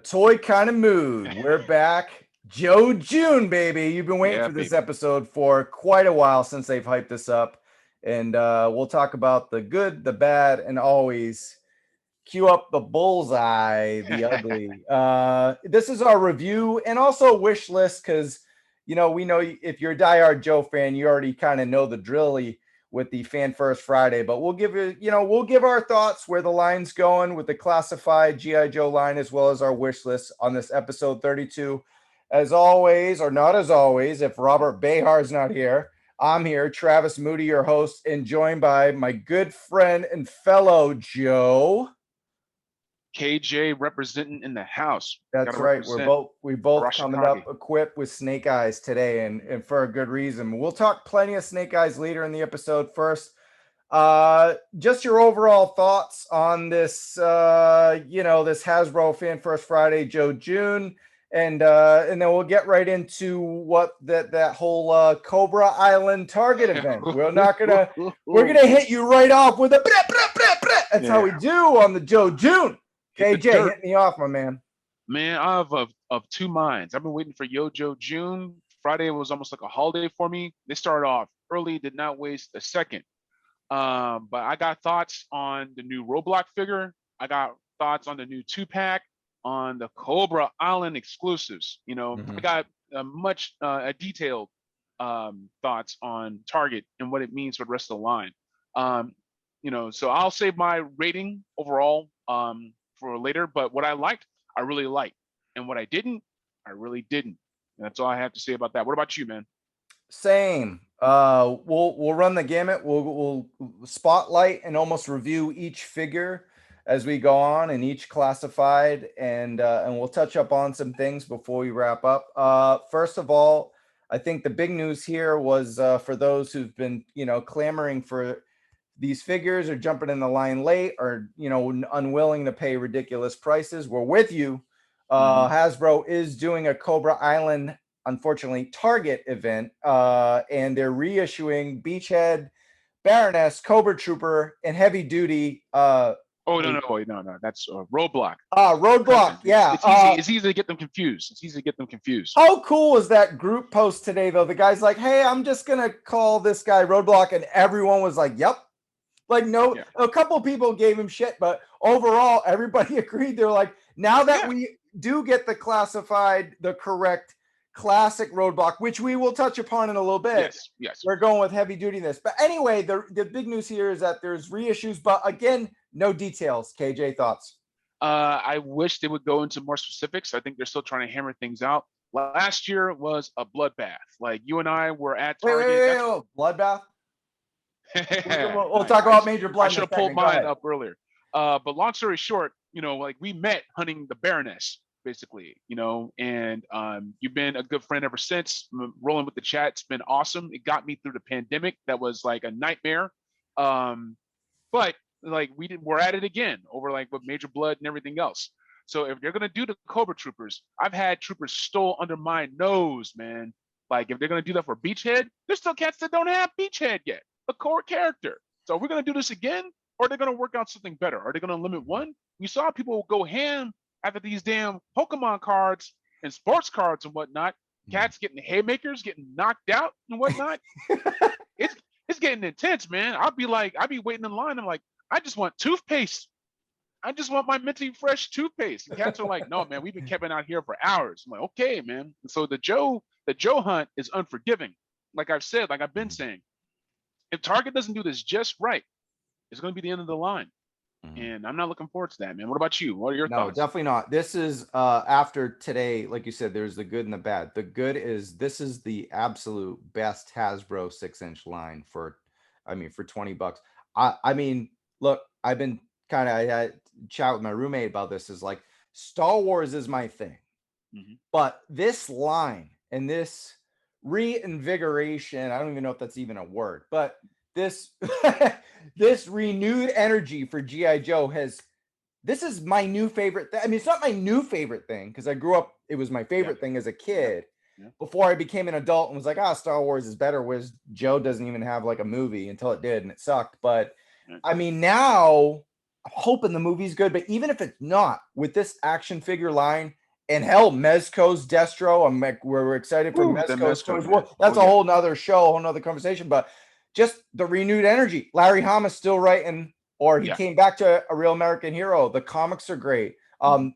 toy kind of mood. We're back. Joe June, baby. You've been waiting for this episode for quite a while since they've hyped this up. And we'll talk about the good, the bad, and always cue up the bullseye, the ugly. This is our review and also wish list because, you know, we know if you're a diehard Joe fan, you already kind of know the drilly with the Fan First Friday, but we'll give you, we'll give our thoughts where the line's going with the classified G.I. Joe line, as well as our wish list on this episode 32. As always, or not as always, if Robert Behar's not here, I'm here, Travis Moody, your host, and joined by my good friend and fellow Joe. KJ representing in the house. That's right. We both coming up equipped with snake eyes today, and for a good reason. We'll talk plenty of snake eyes later in the episode. First, just your overall thoughts on this, this Hasbro Fan First Friday, Joe June, and then we'll get right into what that whole Cobra Island Target event. We're gonna hit you right off with a that's how we do on the Joe June. KJ, hit me off, my man. Man, I have of two minds. I've been waiting for Joe June. Friday was almost like a holiday for me. They started off early, did not waste a second. But I got thoughts on the new Roadblock figure. I got thoughts on the new 2-pack, on the Cobra Island exclusives. I got much detailed thoughts on Target and what it means for the rest of the line. So I'll save my rating overall for later, but what I liked, I really liked, and what I didn't, I really didn't. And that's all I have to say about that. What about you, man? Same. We'll run the gamut. We'll spotlight and almost review each figure as we go on, and each classified, and we'll touch up on some things before we wrap up. First of all, I think the big news here was for those who've been clamoring for these figures, or jumping in the line late, or unwilling to pay ridiculous prices. We're with you. Hasbro is doing a Cobra Island, unfortunately, Target event, and they're reissuing Beachhead, Baroness, Cobra Trooper, and Heavy Duty. No, that's Roadblock. Roadblock, yeah. It's easy to get them confused. How cool was that group post today, though? The guy's like, hey, I'm just going to call this guy Roadblock, and everyone was like, yep. A couple people gave him shit, but overall, everybody agreed. They're like, now that we do get the correct classic Roadblock, which we will touch upon in a little bit. Yes. We're going with heavy duty this. But anyway, the big news here is that there's reissues, but again, no details. KJ, thoughts? I wish they would go into more specifics. I think they're still trying to hammer things out. Last year was a bloodbath. Like, you and I were at Target. Wait. Bloodbath? We'll talk about Major Bludd. I should have pulled mine up earlier. But long story short, we met hunting the Baroness, basically, and you've been a good friend ever since. Rolling with the chat, it's been awesome. It got me through the pandemic. That was like a nightmare. But we're at it again over with Major Bludd and everything else. So if they're gonna do the Cobra Troopers, I've had troopers stole under my nose, man. Like, if they're gonna do that for Beachhead, there's still cats that don't have Beachhead yet, a core character. So we're going to do this again, or are they going to work out something better? Are they going to limit one? We saw people go ham after these damn Pokemon cards and sports cards and whatnot. Cats getting haymakers, getting knocked out and whatnot. It's getting intense, man. I'll be waiting in line. I'm like, I just want toothpaste. I just want my minty fresh toothpaste. And cats are like, no, man, we've been camping out here for hours. I'm like, okay, man. And so the Joe hunt is unforgiving. Like I've said, like I've been saying. If Target doesn't do this just right, it's going to be the end of the line. And I'm not looking forward to that, man. What about you? What are your thoughts? No, definitely not. This is after today, like you said, there's the good and the bad. The good is this is the absolute best Hasbro 6-inch line for $20. I mean, look, I had chat with my roommate about this. Is like, Star Wars is my thing, but this line and this reinvigoration, I don't even know if that's even a word, but this this renewed energy for G.I. Joe this is my new favorite thing. I mean, it's not my new favorite thing because I grew up, it was my favorite thing as a kid before I became an adult and was like, Star Wars is better, whereas Joe doesn't even have like a movie until it did and it sucked. But I mean, now I'm hoping the movie's good, but even if it's not, with this action figure line, and hell, Mezco's Destro. I'm like, we're excited for Mezco's toys. Well, that's a whole nother show, a whole nother conversation. But just the renewed energy. Larry Hama's still writing, or he came back to A Real American Hero. The comics are great.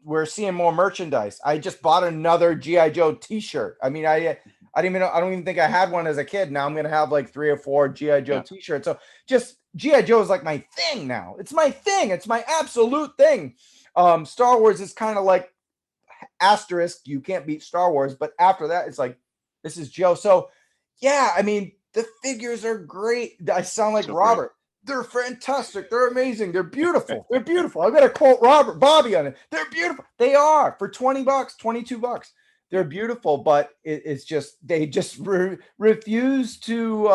We're seeing more merchandise. I just bought another G.I. Joe T-shirt. I mean, I don't even think I had one as a kid. Now I'm gonna have like 3 or 4 G.I. Joe T-shirts. So just G.I. Joe is like my thing now. It's my thing. It's my absolute thing. Star Wars is kind of like asterisk. You can't beat Star Wars, but after that, it's like this is Joe. So yeah, I mean the figures are great. I sound like Robert. Great. They're fantastic. They're amazing. They're beautiful. They're beautiful. I'm gonna quote Bobby on it. They're beautiful. They are for $20, $22. They're beautiful, but it's just they just refuse to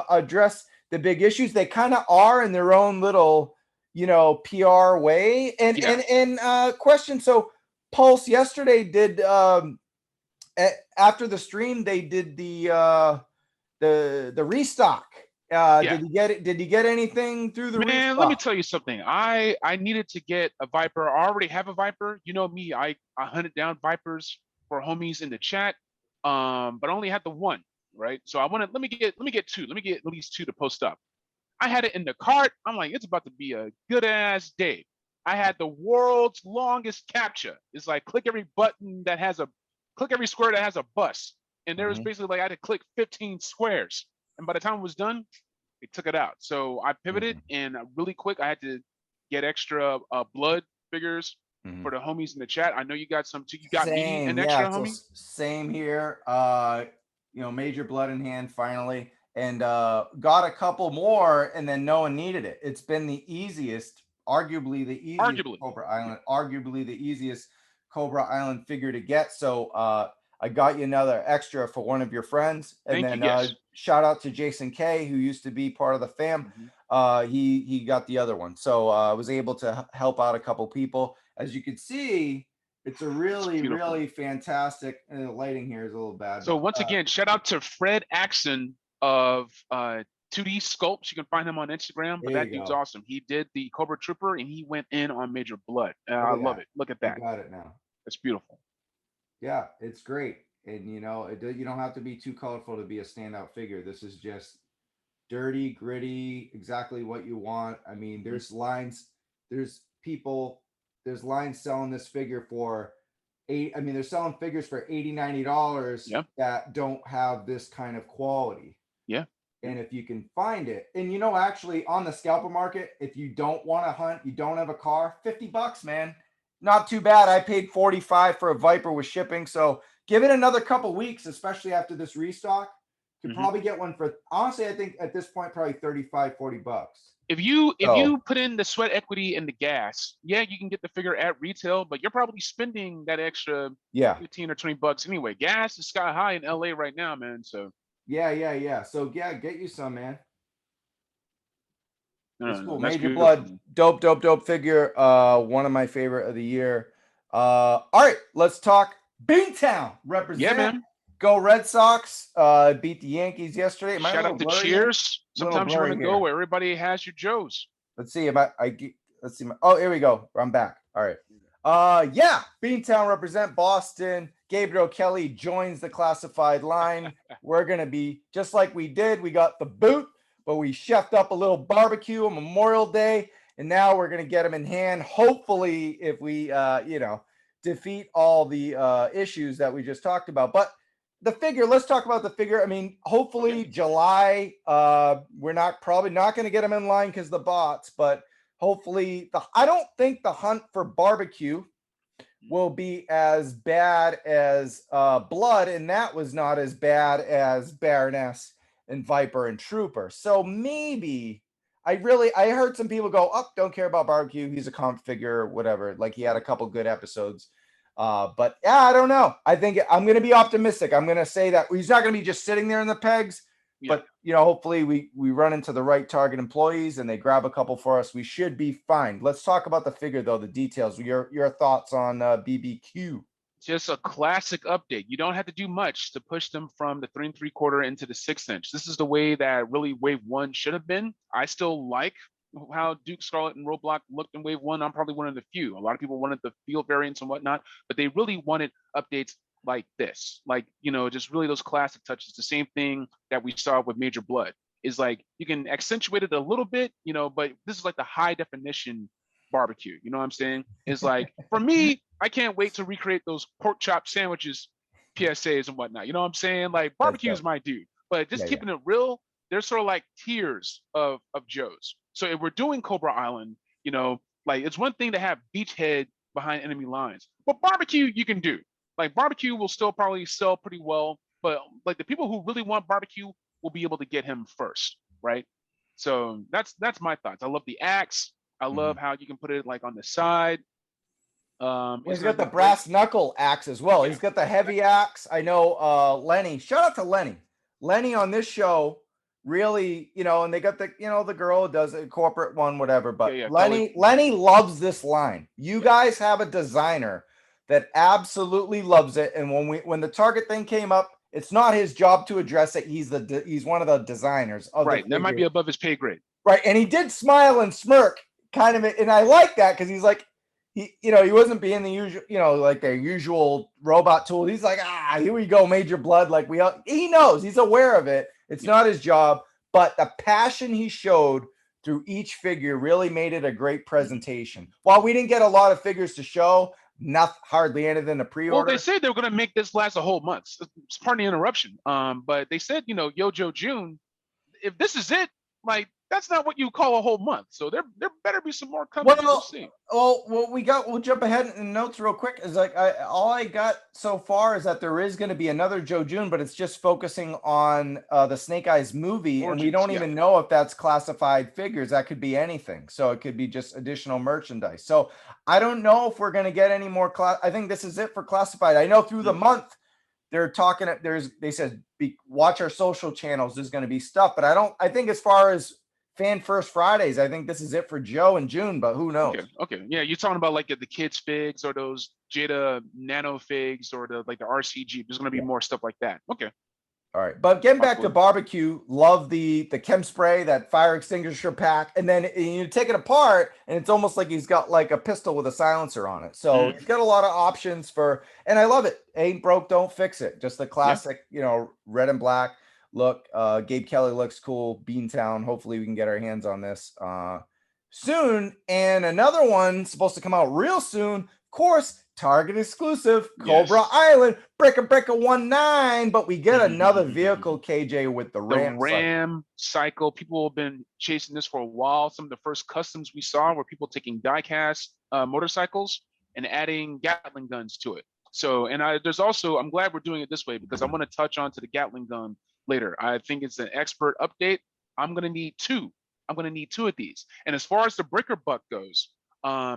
address the big issues. They kind of are in their own little, PR way. And question. So Pulse yesterday did after the stream they did the restock. Did you get it? Did you get anything through the restock? Let me tell you something. I needed to get a Viper. I already have a Viper. You know me. I hunted down Vipers for homies in the chat. But I only had the one, right? So I wanted let me get 2. Let me get at least 2 to post up. I had it in the cart. I'm like, it's about to be a good ass day. I had the world's longest captcha. It's like click every button that has click every square that has a bus. And there was basically like I had to click 15 squares. And by the time it was done, they took it out. So I pivoted and really quick, I had to get extra blood figures for the homies in the chat. I know you got some too. You got me an extra, homie? Same here. Major Bludd in hand finally. And got a couple more, and then no one needed it. It's been the easiest, arguably the easiest Cobra Island, arguably the easiest Cobra Island figure to get. So I got you another extra for one of your friends. And shout out to Jason K, who used to be part of the fam. He got the other one. So I was able to help out a couple people. As you can see, it's a really fantastic. The lighting here is a little bad. So once again, shout out to Fred Axon of 2D Sculpts. You can find him on Instagram, but that dude's awesome. He did the Cobra Trooper and he went in on Major Bludd. I love it. Look at that. I got it now. It's beautiful. Yeah, it's great. And you don't have to be too colorful to be a standout figure. This is just dirty, gritty, exactly what you want. I mean, there's lines selling this figure for they're selling figures for $80, $90 that don't have this kind of quality. Yeah. And if you can find it, and actually on the scalper market, if you don't want to hunt, you don't have a car, $50, man. Not too bad. I paid $45 for a Viper with shipping. So give it another couple weeks, especially after this restock. You could probably get one for, honestly, I think at this point, probably $35, $40. If you put in the sweat equity and the gas, you can get the figure at retail, but you're probably spending that extra 15 or $20 anyway. Gas is sky high in LA right now, man. So yeah. So get you some, man. That's cool. Major Bludd, dope figure. One of my favorite of the year. All right, let's talk Beantown. Represent. Yeah, man. Go Red Sox. Beat the Yankees yesterday. Shout out to Cheers. Sometimes you want to go where everybody has your Joes. Let's see. Let's see. Oh, here we go. I'm back. All right. Beantown represent Boston. Gabriel Kelly joins the classified line. We're gonna be just like we did. We got the boot, but we chefed up a little barbecue on Memorial Day, and now we're gonna get him in hand. Hopefully, if we defeat all the issues that we just talked about. But the figure, let's talk about the figure. I mean, hopefully July, we're probably not going to get him in line because the bots, but hopefully I don't think the hunt for barbecue will be as bad as Blood, and that was not as bad as Baroness and Viper and Trooper. So maybe I heard some people go, don't care about barbecue. He's a comp figure, whatever. Like he had a couple good episodes. But I don't know. I think I'm going to be optimistic. I'm going to say that he's not going to be just sitting there in the pegs, but hopefully we run into the right target employees and they grab a couple for us. We should be fine. Let's talk about the figure though, the details, your thoughts on BBQ. Just a classic update. You don't have to do much to push them from the 3 3/4 into the 6 inch. This is the way that really wave 1 should have been. I still like how Duke, Scarlet, and Roadblock looked in Wave 1. I'm probably one of the few. A lot of people wanted the field variants and whatnot, but they really wanted updates like this, like, just really those classic touches. The same thing that we saw with Major Bludd is like you can accentuate it a little bit, but this is like the high definition barbecue. You know what I'm saying? It's like for me, I can't wait to recreate those pork chop sandwiches, PSAs and whatnot. You know what I'm saying? Like That's barbecue dope. is my dude, but just Yeah, keeping it real, there's sort of like tiers of Joes. So if we're doing Cobra Island, like it's one thing to have beachhead behind enemy lines, but barbecue you can do. Like barbecue will still probably sell pretty well, but like the people who really want barbecue will be able to get him first, right? So that's my thoughts. I love the axe. I Mhm. love how you can put it like on the side. Well, It's he's gonna got the be great. brass knuckle axe as well. Yeah, He's got the heavy axe. I know Lenny. Shout out to Lenny. Lenny on this show really, and they got the girl who does a corporate one, whatever. yeah, But yeah, Kelly. Lenny loves this line. You Yeah, guys have a designer that absolutely loves it. And when the Target thing came up, it's not his job to address it. He's one of the designers of the right. That might figure. be above his pay grade. Right. And he did smile and smirk kind of, and I like that because he's like, he wasn't being the usual, like their usual robot tool. He's like, here we go, Major Bludd. Like he knows, he's aware of it. It's Yeah, not his job, but the passion he showed through each figure really made it a great presentation. While we didn't get a lot of figures to show, not hardly anything to well, they pre-order. said they were going to make this last a whole month. It's pardon the interruption. But they said, Yojo June, if this is it, like that's not what you call a whole month. So there better be some more coming. We'll see. We'll jump ahead in notes real quick. Is like all I got so far is that there is going to be another Joe June, but it's just focusing on the Snake Eyes movie, and we Origins, don't yeah. even know if that's classified figures. That could be anything. So it could be just additional merchandise. So I don't know if we're going to get any more class. I think this is it for classified. I know through the month they're talking. They said watch our social channels. There's going to be stuff, but I think as far as Fan First Fridays, I think this is it for Joe and June, but who knows? Okay. Yeah, you're talking about like the kids figs or those Jada Nano figs or the RCG. There's gonna be more stuff like that. Okay. All right, but getting back to barbecue, love the chem spray, that fire extinguisher pack, and then you take it apart, and it's almost like he's got like a pistol with a silencer on it. So he's got a lot of options and I love it. Ain't broke, don't fix it. Just the classic, red and black look. Gabe Kelly looks cool. Beantown. Hopefully we can get our hands on this soon. And another one supposed to come out real soon. Of course, Target exclusive, Cobra Island, Breaker 19, but we get another vehicle, KJ, with the Ram cycle. People have been chasing this for a while. Some of the first customs we saw were people taking die-cast motorcycles and adding Gatling guns to it. So, and there's also, I'm glad we're doing it this way because I want to touch on to the Gatling gun later. I think it's an expert update. I'm going to need two. I'm going to need two of these. And as far as the Breaker Buck goes,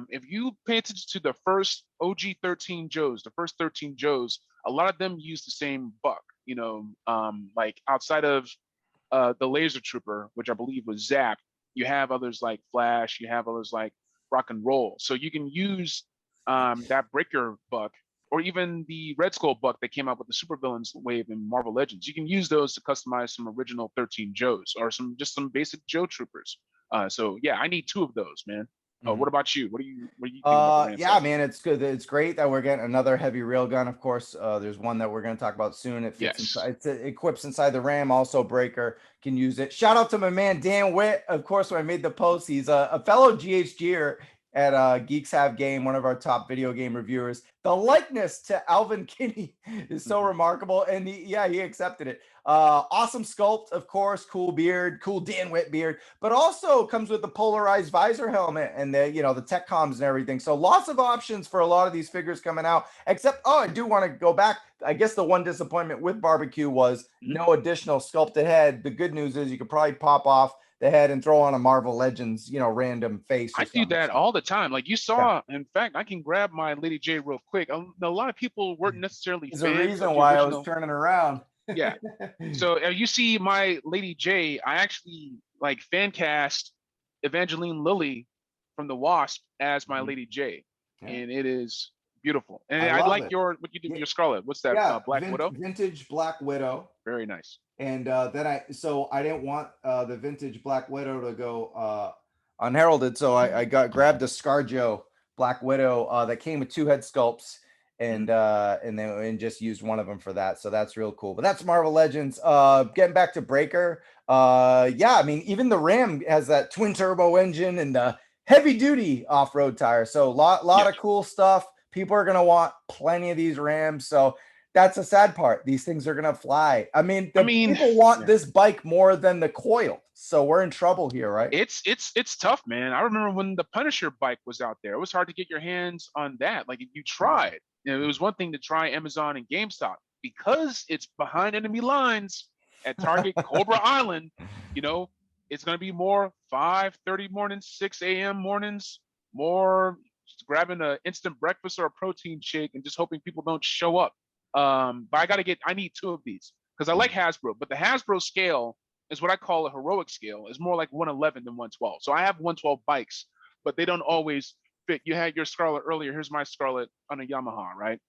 if you pay attention to the first OG 13 Joes, the first 13 Joes, a lot of them use the same buck, like outside of the Laser Trooper, which I believe was Zap, you have others like Flash, you have others like Rock and Roll. So you can use that Breaker buck or even the Red Skull buck that came out with the supervillains wave in Marvel Legends. You can use those to customize some original 13 Joes or some Basic Joe Troopers. So yeah, I need two of those, man. What about you? What do you think about the yeah, man, it's good. It's great that we're getting another heavy railgun. Of course, there's one that we're going to talk about soon. It fits inside. It equips inside the Ram. Also, Breaker can use it. Shout out to my man Dan Witt. Of course, when I made the post, he's a fellow GHGer at Geeks Have Game, one of our top video game reviewers. The likeness to Alvin Kinney is so remarkable, and he accepted it. Awesome sculpt, of course, cool beard, cool Dan Witt beard, but also comes with the polarized visor helmet and the tech comms and everything. So lots of options for a lot of these figures coming out. Except, I do want to go back. I guess the one disappointment with barbecue was no additional sculpted head. The good news is you could probably pop off the head and throw on a Marvel Legends, random face. I do that all the time. Like you saw, in fact, I can grab my Lady J real quick. A lot of people weren't necessarily There's fans a reason of the why original. I was turning around. Yeah. So you see my Lady J, I actually like fan cast Evangeline Lilly from the Wasp as my Lady J. And it is beautiful. And I like what you did with your Scarlet. What's that? Black Widow? Vintage Black Widow. Very nice. And then I didn't want the vintage Black Widow to go unheralded. So I grabbed a ScarJo Black Widow that came with 2 head sculpts, and just used one of them for that. So that's real cool. But that's Marvel Legends. Getting back to Breaker. Yeah, I mean, even the Ram has that twin turbo engine and heavy duty off-road tire. So lot of cool stuff. People are gonna want plenty of these Rams. So that's a sad part. These things are gonna fly. I mean, people want this bike more than the Coil. So we're in trouble here, right? It's tough, man. I remember when the Punisher bike was out there. It was hard to get your hands on that. Like, if you tried, it was one thing to try Amazon and GameStop because it's behind enemy lines at Target Cobra Island. It's going to be more 5:30 mornings, 6 a.m. mornings, more just grabbing an instant breakfast or a protein shake and just hoping people don't show up. But I need 2 of these because I like Hasbro, but the Hasbro scale is what I call a heroic scale. It's more like 111 than 112. So I have 112 bikes, but they don't always fit. You had your Scarlet earlier. Here's my Scarlet on a Yamaha, right?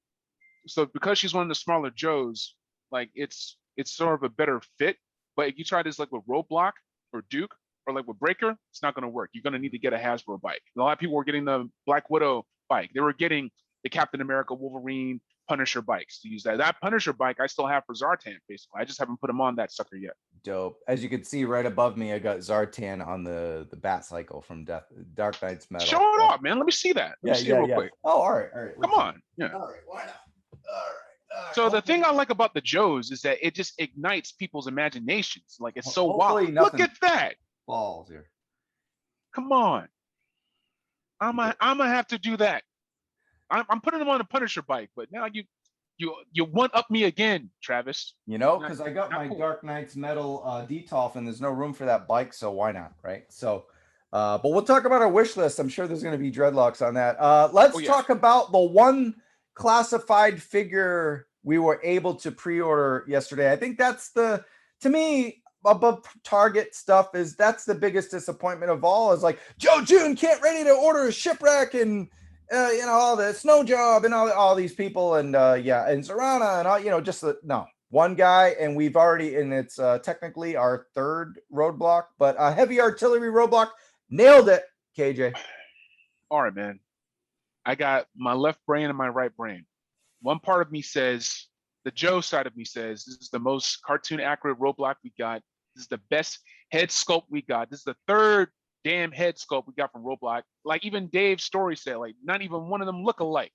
So because she's one of the smaller Joes, like it's sort of a better fit. But if you try this like with Roadblock or Duke or like with Breaker, it's not going to work. You're going to need to get a Hasbro bike. A lot of people were getting the Black Widow bike. They were getting the Captain America, Wolverine, Punisher bikes to use that. That Punisher bike I still have for Zartan, basically. I just haven't put him on that sucker yet. Dope. As you can see right above me, I got Zartan on the Bat Cycle from Dark Knight's Metal. Show it off, man. Let me see that. Let me see it real quick. Oh, all right. Come on. Yeah. All right. Why not? All right. So the thing I like about the Joes is that it just ignites people's imaginations. Like, it's so wild. Look at that. Balls here. Come on. I'm gonna have to do that. I'm putting them on a Punisher bike, but now you one up me again, Travis. Because I got my cool Dark Knight's Metal Detolf, and there's no room for that bike, so why not, right? So, but we'll talk about our wish list. I'm sure there's going to be dreadlocks on that. Let's talk about the one classified figure we were able to pre-order yesterday. I think that's to me, above Target stuff, that's the biggest disappointment of all. Is like Joe June can't ready to order a shipwreck and all the snow job and all these people and and Zorana and all, one guy, and we've already, and it's technically our 3rd roadblock, but a heavy artillery roadblock. Nailed it, KJ. All right, man. I got my left brain and my right brain. One part of me says, the Joe side of me says, this is the most cartoon accurate roadblock we got. This is the best head sculpt we got. This is the 3rd damn head sculpt we got from Roadblock. Like, even Dave's story said, like, not even one of them look alike,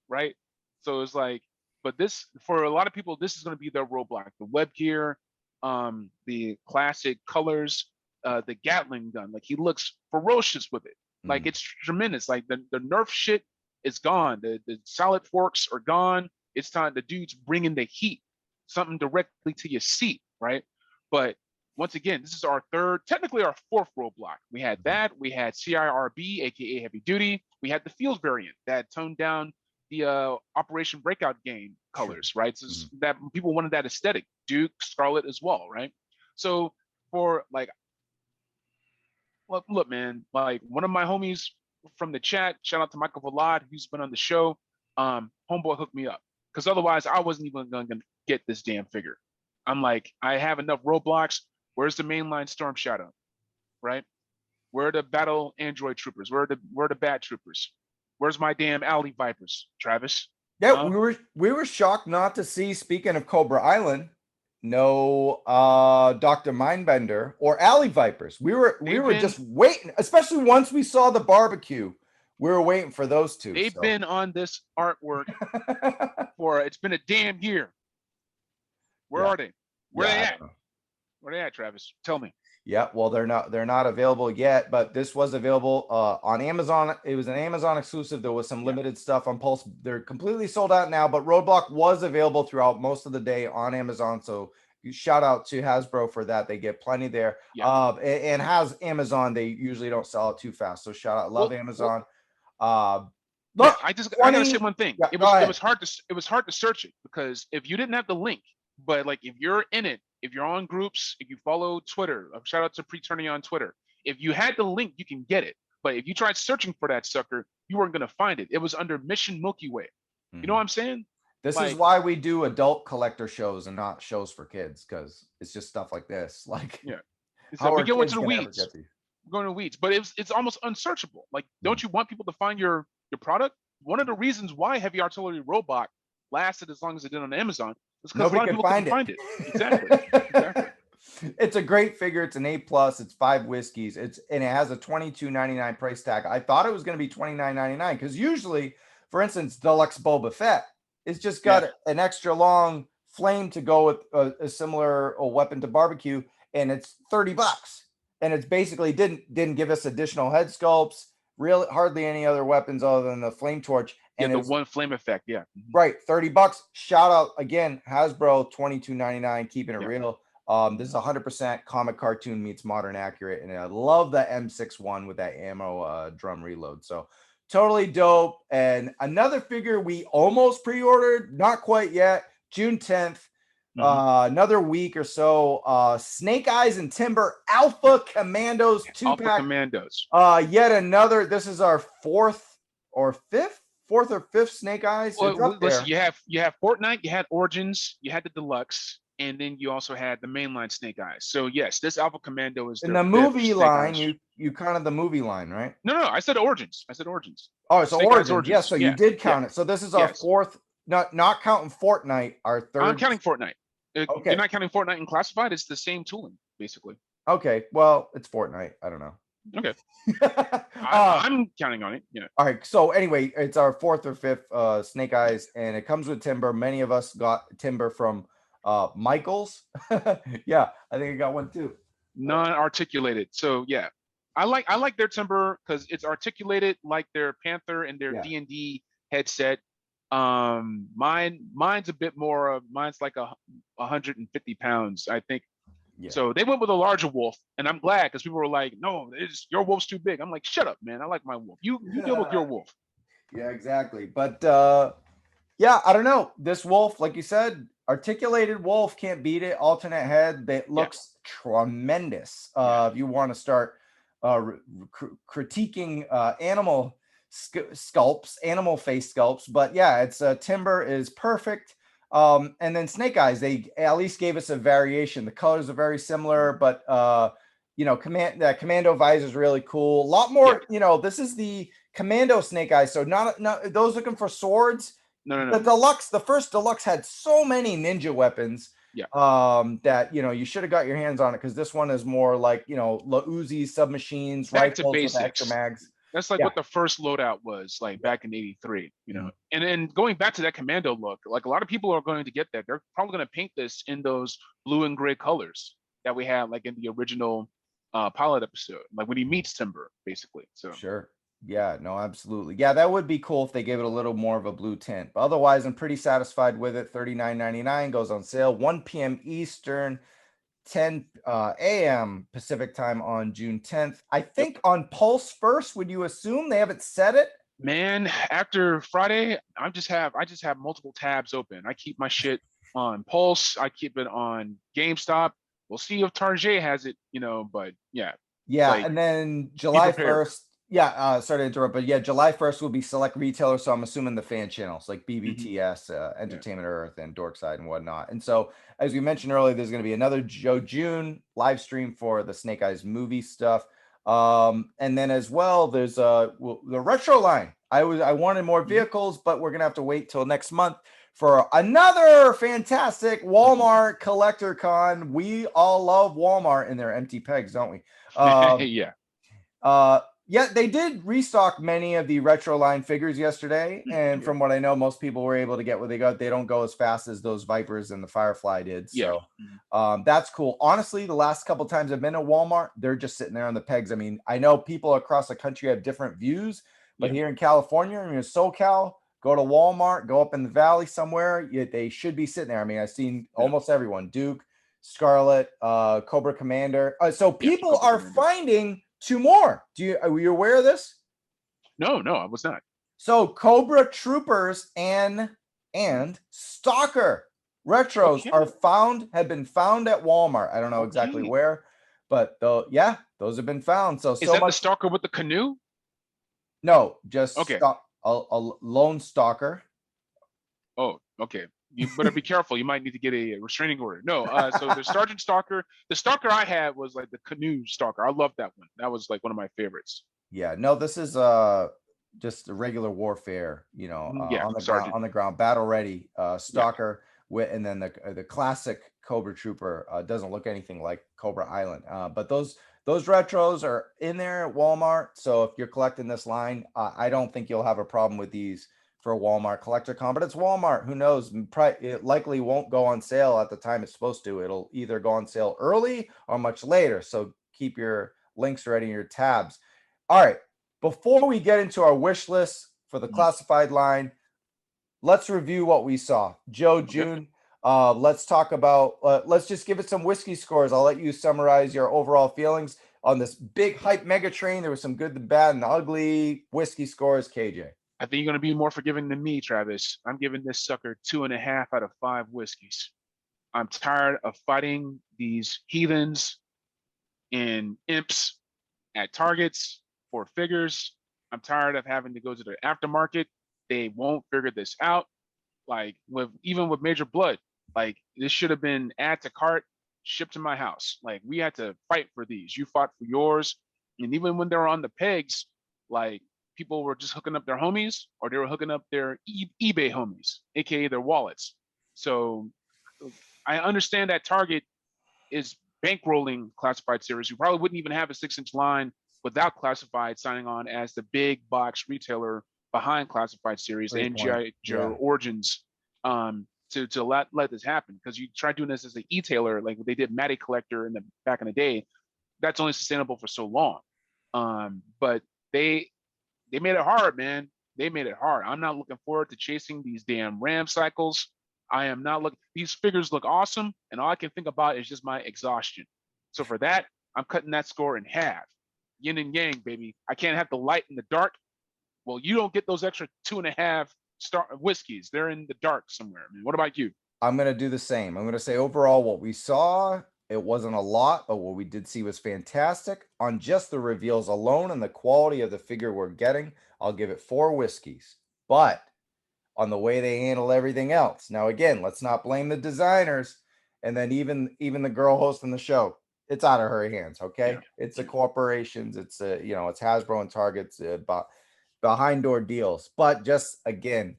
right? So it's like, but this, for a lot of people, this is going to be their Roadblock. The web gear, the classic colors, the Gatling gun. Like, he looks ferocious with it. Like, it's tremendous. Like, the Nerf shit is gone. The solid forks are gone. It's time. The dude's bringing the heat, something directly to your seat, right? But once again, this is our 3rd, technically our 4th roadblock. We had that. We had CIRB, aka Heavy Duty. We had the Field variant that toned down the Operation Breakout game colors, right? So that people wanted that aesthetic. Duke, Scarlet as well, right? So for like, look, man, like one of my homies from the chat, shout out to Michael Bludd, who's been on the show. Homeboy hooked me up because otherwise I wasn't even going to get this damn figure. I'm like, I have enough roadblocks. Where's the mainline Storm Shadow, right? Where are the battle android troopers? Where are the bat troopers? Where's my damn alley vipers, Travis? Yeah, we were shocked not to see. Speaking of Cobra Island, no Dr. Mindbender or alley vipers. We were just waiting, especially once we saw the barbecue. We were waiting for those two. They've been on this artwork it's been a damn year. Where are they? Where are they at? Where are they at, Travis? Tell me. Yeah, well, they're not available yet, but this was available on Amazon. It was an Amazon exclusive. There was some limited stuff on Pulse. They're completely sold out now, but Roadblock was available throughout most of the day on Amazon. So shout out to Hasbro for that. They get plenty there. And has Amazon, they usually don't sell it too fast. So shout out, love Amazon. Look, I gotta say one thing. It was hard to search it because if you didn't have the link, but like if you're in it, if you're on groups, if you follow Twitter, shout out to Pre-Tourney on Twitter. If you had the link, you can get it. But if you tried searching for that sucker, you weren't gonna find it. It was under Mission Milky Way. You know what I'm saying? This is why we do adult collector shows and not shows for kids, because it's just stuff like this. Like, we go into the weeds. going to weeds, but it's almost unsearchable. Like, don't you want people to find your product? One of the reasons why Heavy Artillery Roadblock lasted as long as it did on Amazon is because a lot of people couldn't find it. Exactly. Exactly. It's a great figure. It's an A+. It's 5 whiskeys. And it has a $22.99 price tag. I thought it was going to be $29.99 because usually, for instance, Deluxe Boba Fett, it's just got an extra long flame to go with a similar weapon to barbecue, and it's $30. And it's basically didn't give us additional head sculpts, really hardly any other weapons other than the flame torch. And the one flame effect, right, $30. Shout out again, Hasbro, $22.99, keeping it real. This is 100% comic cartoon meets modern accurate, and I love the M61 with that ammo drum reload. So totally dope. And another figure we almost pre-ordered, not quite yet, June 10th. Another week or so. Snake Eyes and Timber Alpha Commandos 2-pack. Alpha Commandos. Yet another. This is our fourth or fifth Snake Eyes. Well, listen, you have Fortnite, you had Origins, you had the Deluxe, and then you also had the mainline Snake Eyes. So yes, this Alpha Commando is in the movie line. You counted the movie line, right? No, I said Origins. Oh, it's Origins. Yes, so you did count it. So this is our fourth. Not counting Fortnite, our third. I'm counting Fortnite. Okay. You're not counting Fortnite and Classified. It's the same tooling, basically. Okay. Well, it's Fortnite. I don't know. Okay. I'm counting on it. Yeah. All right. So anyway, it's our fourth or fifth Snake Eyes, and it comes with timber. Many of us got timber from Michael's. Yeah, I think I got one too. Non-articulated. So yeah, I like their timber because it's articulated like their Panther and their D&D headset. Mine's a bit more. Mine's like 150 pounds, I think. Yeah. So they went with a larger wolf, and I'm glad because people were like, "No, your wolf's too big." I'm like, "Shut up, man! I like my wolf. You deal with your wolf." Yeah, exactly. But yeah, I don't know. This wolf, like you said, articulated wolf, can't beat it. Alternate head, that looks tremendous. If you want to start critiquing animal sculpts, animal face sculpts, but yeah, it's timber is perfect. And then Snake Eyes, they at least gave us a variation. The colors are very similar, but you know, commando visor is really cool. A lot more, you know, this is the commando Snake Eyes. So not those looking for swords. No. The Deluxe, the first Deluxe had so many ninja weapons. Yeah. That, you know, you should have got your hands on it because this one is more like, you know, Uzis, submachines, back to rifles basics. with extra mags. That's like what the first loadout was like back in '83, you know. And then going back to that commando look, like a lot of people are going to get that. They're probably going to paint this in those blue and gray colors that we had like in the original pilot episode, like when he meets Timber, basically. So sure. Yeah, no, absolutely. Yeah, that would be cool if they gave it a little more of a blue tint. But otherwise, I'm pretty satisfied with it. $39.99 goes on sale 1 p.m. Eastern, 10 a.m. Pacific time on June 10th. I think on Pulse first. Would you assume they haven't said it? Man, after Friday, I just have multiple tabs open. I keep my shit on Pulse. I keep it on GameStop. We'll see if Target has it, you know. But yeah. Like, and then July 1st. Yeah, sorry to interrupt, but yeah, July 1st will be select retailers. So I'm assuming the fan channels like BBTS, Entertainment Earth, and Dorkside and whatnot. And so, as we mentioned earlier, there's going to be another Joe June live stream for the Snake Eyes movie stuff. And then as well, there's the retro line. I wanted more vehicles, but we're gonna have to wait till next month for another fantastic Walmart collector con. We all love Walmart and their empty pegs, don't we? Yeah, they did restock many of the retro line figures yesterday, and from what I know, most people were able to get what they got. They don't go as fast as those Vipers and the Firefly did, so that's cool. Honestly, the last couple times I've been at Walmart, they're just sitting there on the pegs. I mean, I know people across the country have different views, but here in California, I mean, SoCal, go to Walmart, go up in the valley somewhere, they should be sitting there. I mean, I've seen almost everyone: Duke, Scarlet, Cobra Commander. So people are finding 2 more. Are you aware of this? No, I was not. So Cobra Troopers and Stalker retros have been found at Walmart. I don't know exactly where, but those have been found. So is that the Stalker with the canoe? No, just a lone Stalker. Oh, okay. You better be careful. You might need to get a restraining order. No, so the Sergeant Stalker, the Stalker I had was like the canoe Stalker. I loved that one. That was like one of my favorites. Yeah, no, this is just a regular warfare, Yeah, on the ground, Sergeant. battle ready, Yeah, stalker with, and then the classic Cobra Trooper doesn't look anything like Cobra Island. But those retros are in there at Walmart. So if you're collecting this line, I don't think you'll have a problem with these for a Walmart collector con. But it's Walmart. Who knows? It likely won't go on sale at the time it's supposed to. It'll either go on sale early or much later. So keep your links ready in your tabs. All right. Before we get into our wish list for the classified line, let's review what we saw. Joe, June, let's talk about, let's just give it some whiskey scores. I'll let you summarize your overall feelings on this big hype mega train. There was some good, the bad, and the ugly. Whiskey scores, KJ. I think you're gonna be more forgiving than me, Travis. I'm giving this sucker 2.5 out of 5 whiskeys. I'm tired of fighting these heathens and imps at Targets for figures. I'm tired of having to go to the aftermarket. They won't figure this out. Like even with Major Bludd, like this should have been add to cart, shipped to my house. Like we had to fight for these. You fought for yours, and even when they were on the pegs, like people were just hooking up their homies, or they were hooking up their eBay homies, aka their wallets. So I understand that Target is bankrolling classified series. You probably wouldn't even have a 6-inch line without classified signing on as the big box retailer behind classified series and GI Joe Origins to let this happen. Because you try doing this as an e-tailer, like they did Matty Collector in the back in the day, that's only sustainable for so long. But they made it hard, man. They made it hard. I'm not looking forward to chasing these damn RAM cycles. I am not looking. These figures look awesome, and all I can think about is just my exhaustion. So for that, I'm cutting that score in half. Yin and yang, baby. I can't have the light in the dark. Well, you don't get those extra 2.5 star whiskeys. They're in the dark somewhere. I mean, what about you? I'm going to do the same. I'm going to say overall what we saw, it wasn't a lot, but what we did see was fantastic. On just the reveals alone and the quality of the figure we're getting, I'll give it 4 whiskeys. But on the way they handle everything else. Now, again, let's not blame the designers. And then even the girl hosting the show, it's out of her hands. Okay. Yeah. It's the corporations. It's it's Hasbro and Target's behind door deals. But just again,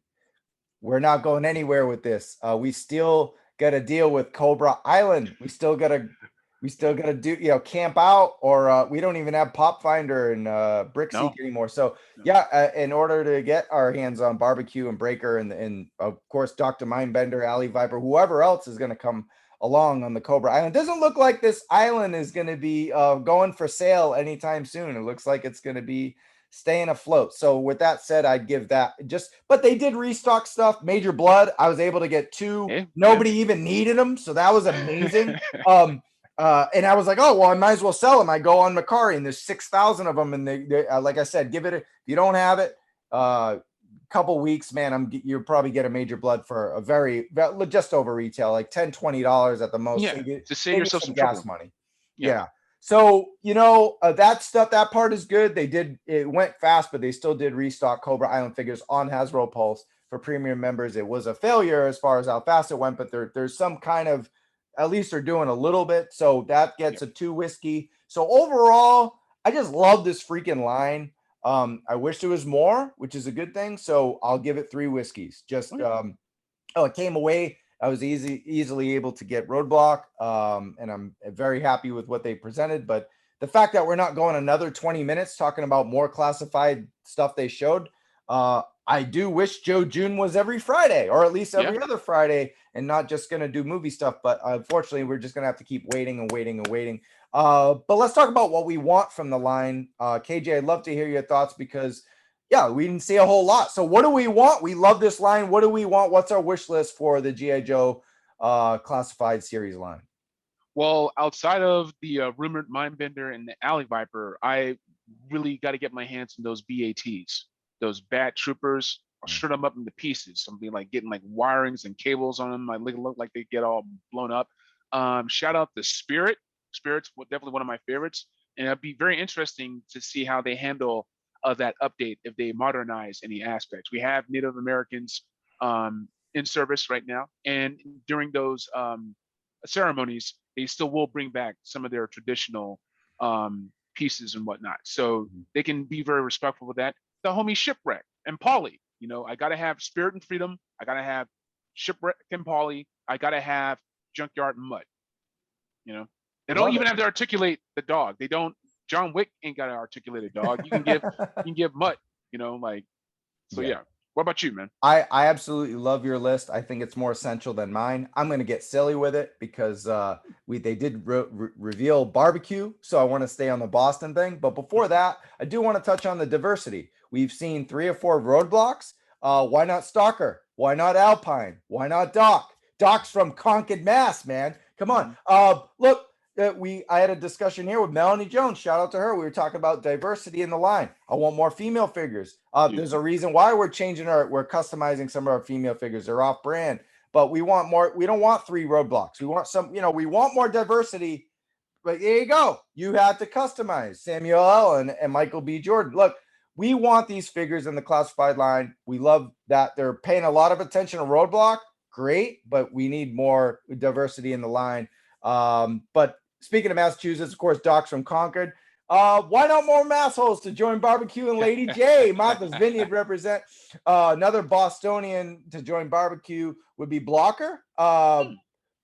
we're not going anywhere with this. We still got to deal with Cobra Island. We still got to do, camp out, or we don't even have Pop Finder and Brickseek anymore. So yeah, in order to get our hands on Barbecue and Breaker and of course Dr. Mindbender, Alley Viper, whoever else is going to come along on the Cobra Island, doesn't look like this island is going to be going for sale anytime soon. It looks like it's going to be staying afloat. So with that said, I'd give that but they did restock stuff. Major Bludd, I was able to get 2. Nobody even needed them. So that was amazing. And I was like, oh, well, I might as well sell them. I go on Macari and there's 6,000 of them. And they like I said, give it, if you don't have it, couple weeks, man, you'll probably get a Major Bludd for a very, just over retail, like $10-$20 at the most. Yeah, to save yourself some gas money. Yeah. So, that stuff, that part is good. It went fast, but they still did restock Cobra Island figures on Hasbro Pulse for premium members. It was a failure as far as how fast it went, but there's some kind of, at least they're doing a little bit. So that gets a 2 whiskey. So overall, I just love this freaking line. I wish there was more, which is a good thing. So I'll give it 3 whiskeys. Just, it came away. I was easily able to get Roadblock, and I'm very happy with what they presented. But the fact that we're not going another 20 minutes talking about more classified stuff they showed, I do wish Joe June was every Friday, or at least every other Friday, and not just going to do movie stuff. But unfortunately, we're just going to have to keep waiting and waiting and waiting. But let's talk about what we want from the line. KJ, I'd love to hear your thoughts because we didn't see a whole lot. So what do we want? We love this line. What do we want? What's our wish list for the G.I. Joe classified series line? Well, outside of the rumored Mindbender and the Alley Viper, I really got to get my hands on those BATs, those Bat Troopers. I'll shred them up into pieces. Something like getting like wirings and cables on them. I look like they get all blown up. Shout out to Spirit. Spirit's definitely one of my favorites. And it'd be very interesting to see how they handle that update if they modernize any aspects. We have Native Americans in service right now, and during those ceremonies, they still will bring back some of their traditional pieces and whatnot. So they can be very respectful with that. The homie Shipwreck and Polly, I gotta have Spirit and Freedom. I gotta have Shipwreck and Polly. I gotta have Junkyard and Mud. They don't even have to articulate the dog. They don't. John Wick ain't got to articulate a dog. You can give Mutt. So yeah. What about you, man? I absolutely love your list. I think it's more essential than mine. I'm going to get silly with it because they did reveal barbecue, so I want to stay on the Boston thing. But before that, I do want to touch on the diversity. We've seen 3 or 4 roadblocks. Why not Stalker? Why not Alpine? Why not Doc? Doc's from Concord, Mass, man. Come on. Look. I had a discussion here with Melanie Jones. Shout out to her. We were talking about diversity in the line. I want more female figures. There's a reason why we're customizing some of our female figures. They're off brand, but we want more. We don't want 3 roadblocks. We want we want more diversity. But there you go. You have to customize Samuel L. and Michael B. Jordan. Look, we want these figures in the classified line. We love that they're paying a lot of attention to roadblock. Great, but we need more diversity in the line. But speaking of Massachusetts, of course, Doc's from Concord. Why not more massholes to join barbecue and Lady J? Martha's Vineyard represent. Another Bostonian to join barbecue would be Blocker.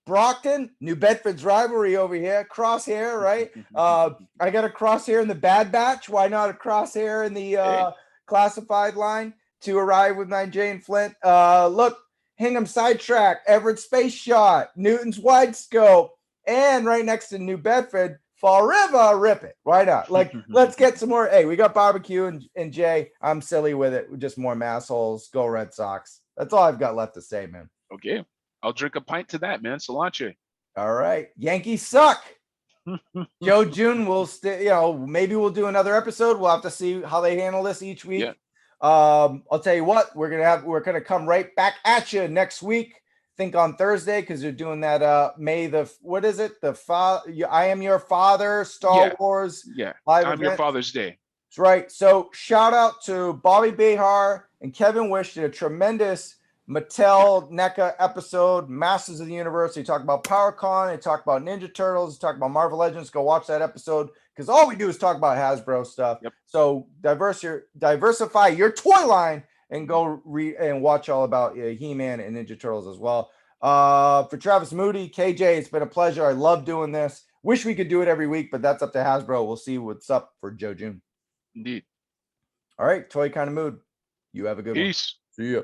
Brockton, New Bedford's rivalry over here. Crosshair, right? I got a crosshair in the Bad Batch. Why not a crosshair in the classified line to arrive with 9J and Flint? Look, Hingham Sidetrack, Everett Space Shot, Newton's Wide Scope. And right next to New Bedford, Fall River, rip it. Why not? Like, let's get some more. Hey, we got barbecue and Jay. I'm silly with it. Just more massholes. Go Red Sox. That's all I've got left to say, man. Okay. I'll drink a pint to that, man. Cilantro. All right. Yankees suck. Joe June will maybe we'll do another episode. We'll have to see how they handle this each week. Yeah. I'll tell you what, we're gonna come right back at you next week. Think on Thursday because you're doing that what is it? I Am Your Father Star Wars. Yeah. Live I'm event. Your Father's Day. That's right. So shout out to Bobby Behar and Kevin Wish, did a tremendous Mattel NECA episode, Masters of the Universe. They talk about PowerCon, they talk about Ninja Turtles, they talk about Marvel Legends. Go watch that episode because all we do is talk about Hasbro stuff. Yep. So diversify your toy line and go read and watch all about He-Man and Ninja Turtles as well. For Travis Moody, KJ, it's been a pleasure. I love doing this. Wish we could do it every week, but that's up to Hasbro. We'll see what's up for Joe June. Indeed. All right, Toy Kind of Mood. You have a good one. Peace. See ya.